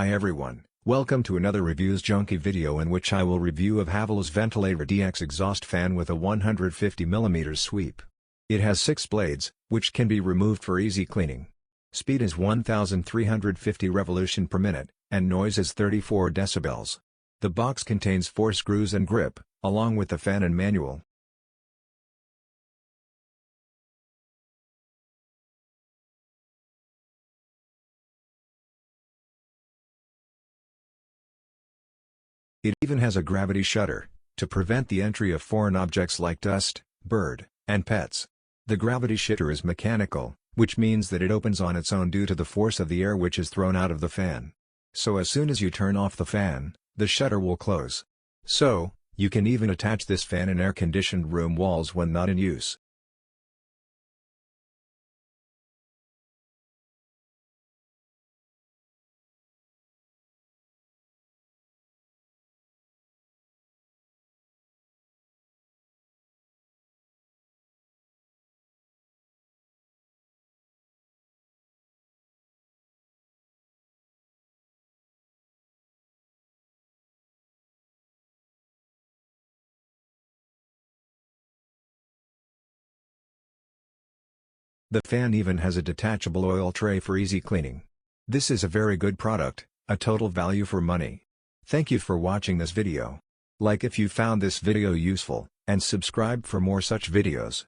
Hi everyone, welcome to another Reviews Junkie video in which I will review of Havells Ventilair DX exhaust fan with a 150mm sweep. It has 6 blades, which can be removed for easy cleaning. Speed is 1350 revolution per minute, and noise is 34 decibels. The box contains 4 screws and grip, along with the fan and manual. It even has a gravity shutter, to prevent the entry of foreign objects like dust, bird, and pets. The gravity shutter is mechanical, which means that it opens on its own due to the force of the air which is thrown out of the fan. So as soon as you turn off the fan, the shutter will close. So, you can even attach this fan in air-conditioned room walls when not in use. The fan even has a detachable oil tray for easy cleaning. This is a very good product, a total value for money. Thank you for watching this video. Like if you found this video useful, and subscribe for more such videos.